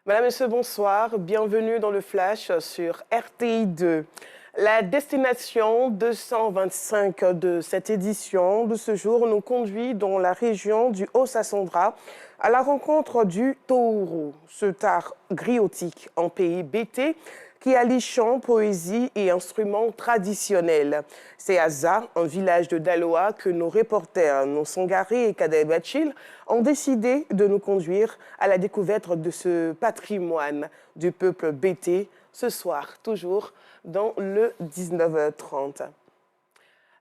Madame, Monsieur, bonsoir. Bienvenue dans le Flash sur RTI 2. La destination 225 de cette édition de ce jour nous conduit dans la région du Haut-Sassandra à la rencontre du Touro, ce art griotique en pays bété qui allie chant, poésie et instruments traditionnels. C'est à Za, un village de Daloa, que nos reporters Sangari et Kadel Bachil ont décidé de nous conduire à la découverte de ce patrimoine du peuple bété, ce soir, toujours dans le 19h30.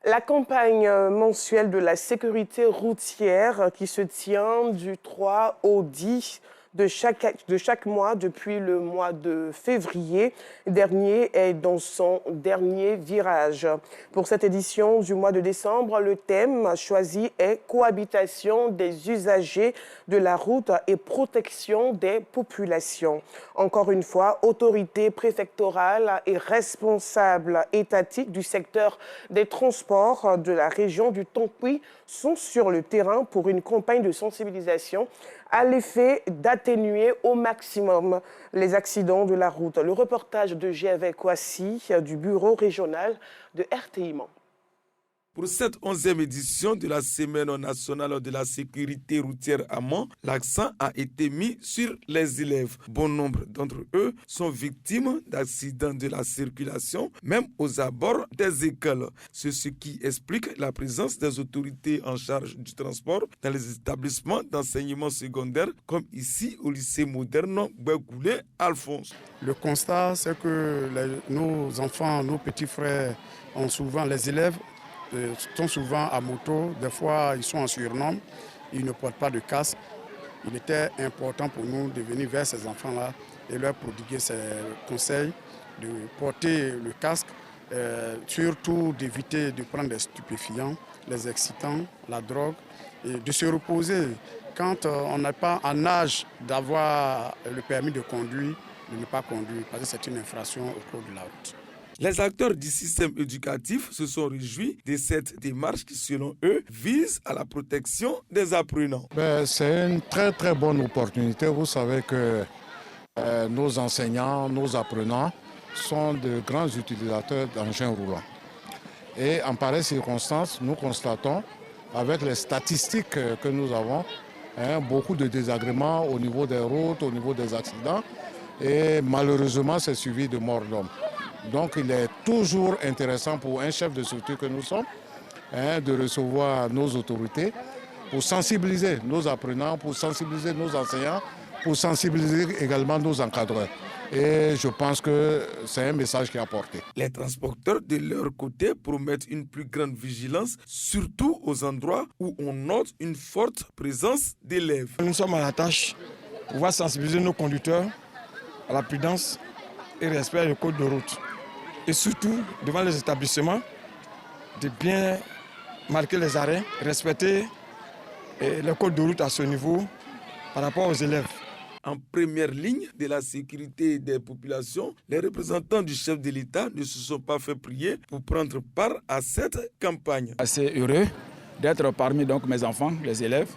La campagne mensuelle de la sécurité routière qui se tient du 3 au 10 de chaque mois depuis le mois de février dernier est dans son dernier virage. Pour cette édition du mois de décembre, le thème choisi est cohabitation des usagers de la route et protection des populations. Encore une fois, autorités préfectorales et responsables étatiques du secteur des transports de la région du Tonkouy sont sur le terrain pour une campagne de sensibilisation à l'effet d'atténuer au maximum les accidents de la route. Le reportage de G.V. Kwasi du bureau régional de RTI Mans. Pour cette 11e édition de la Semaine nationale de la sécurité routière à Mans, l'accent a été mis sur les élèves. Bon nombre d'entre eux sont victimes d'accidents de la circulation, même aux abords des écoles. C'est ce qui explique la présence des autorités en charge du transport dans les établissements d'enseignement secondaire, comme ici au lycée moderne Begoulé Alphonse. Le constat, c'est que nos enfants, nos petits frères, les élèves, sont souvent à moto, des fois ils sont en surnombre, ils ne portent pas de casque. Il était important pour nous de venir vers ces enfants-là et leur prodiguer ces conseils, de porter le casque, surtout d'éviter de prendre des stupéfiants, les excitants, la drogue, et de se reposer quand on n'est pas en âge d'avoir le permis de conduire, de ne pas conduire, parce que c'est une infraction au cours de la route. Les acteurs du système éducatif se sont réjouis de cette démarche qui, selon eux, vise à la protection des apprenants. C'est une très bonne opportunité. Vous savez que nos enseignants, nos apprenants sont de grands utilisateurs d'engins roulants. Et en pareille circonstance, nous constatons, avec les statistiques que nous avons, beaucoup de désagréments au niveau des routes, au niveau des accidents. Et malheureusement, c'est suivi de morts d'hommes. Donc il est toujours intéressant pour un chef de structure que nous sommes de recevoir nos autorités pour sensibiliser nos apprenants, pour sensibiliser nos enseignants, pour sensibiliser également nos encadreurs. Et je pense que c'est un message qui est apporté. Les transporteurs, de leur côté, promettent une plus grande vigilance, surtout aux endroits où on note une forte présence d'élèves. Nous sommes à la tâche pour pouvoir sensibiliser nos conducteurs à la prudence et respect du code de route. Et surtout, devant les établissements, de bien marquer les arrêts, respecter le code de route à ce niveau par rapport aux élèves. En première ligne de la sécurité des populations, les représentants du chef de l'État ne se sont pas fait prier pour prendre part à cette campagne. Assez heureux d'être parmi mes enfants, les élèves,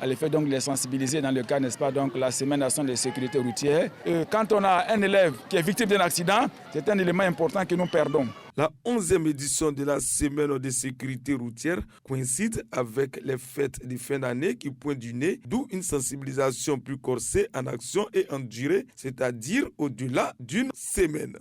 à l'effet de les sensibiliser dans le cas, n'est-ce pas, la Semaine nationale de sécurité routière. Et quand on a un élève qui est victime d'un accident, c'est un élément important que nous perdons. La 11e édition de la Semaine de sécurité routière coïncide avec les fêtes de fin d'année qui pointent du nez, d'où une sensibilisation plus corsée en action et en durée, c'est-à-dire au-delà d'une semaine.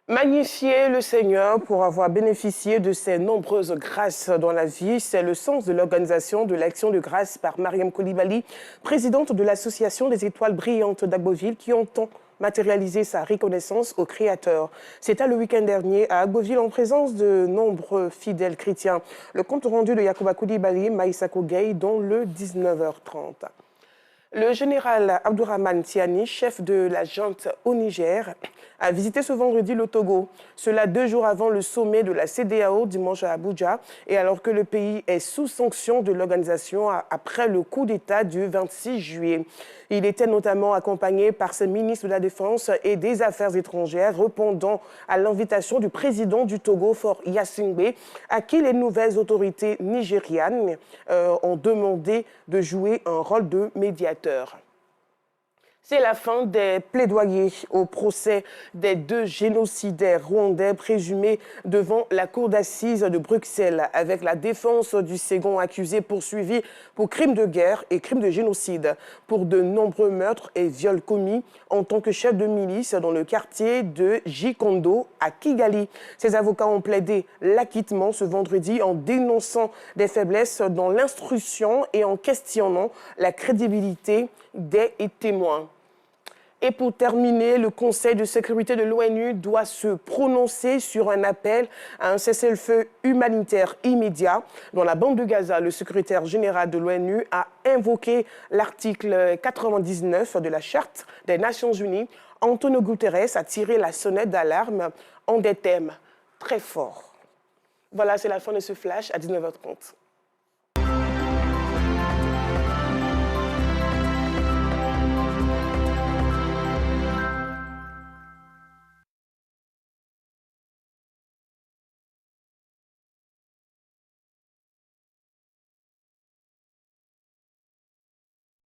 Magnifier le Seigneur pour avoir bénéficié de ses nombreuses grâces dans la vie, c'est le sens de l'organisation de l'Action de grâce par Mariam Koulibaly, présidente de l'Association des étoiles brillantes d'Agboville, qui entend matérialiser sa reconnaissance au Créateur. C'était le week-end dernier à Agboville en présence de nombreux fidèles chrétiens. Le compte rendu de Yacouba Koulibaly, Maïsako Gueye, dans le 19h30. Le général Abdourahmane Tiani, chef de la junte au Niger, a visité ce vendredi le Togo. Cela 2 jours avant le sommet de la CEDEAO dimanche à Abuja et alors que le pays est sous sanction de l'organisation après le coup d'État du 26 juillet. Il était notamment accompagné par ses ministres de la Défense et des Affaires étrangères répondant à l'invitation du président du Togo, Faure Gnassingbé, à qui les nouvelles autorités nigérianes ont demandé de jouer un rôle de médiateur. C'est la fin des plaidoyers au procès des 2 génocidaires rwandais présumés devant la cour d'assises de Bruxelles, avec la défense du second accusé poursuivi pour crimes de guerre et crimes de génocide pour de nombreux meurtres et viols commis en tant que chef de milice dans le quartier de Gikondo à Kigali. Ces avocats ont plaidé l'acquittement ce vendredi en dénonçant des faiblesses dans l'instruction et en questionnant la crédibilité des témoins. Et pour terminer, le Conseil de sécurité de l'ONU doit se prononcer sur un appel à un cessez-le-feu humanitaire immédiat. Dans la bande de Gaza, le secrétaire général de l'ONU a invoqué l'article 99 de la Charte des Nations Unies. Antonio Guterres a tiré la sonnette d'alarme en des thèmes très forts. Voilà, c'est la fin de ce flash à 19h30.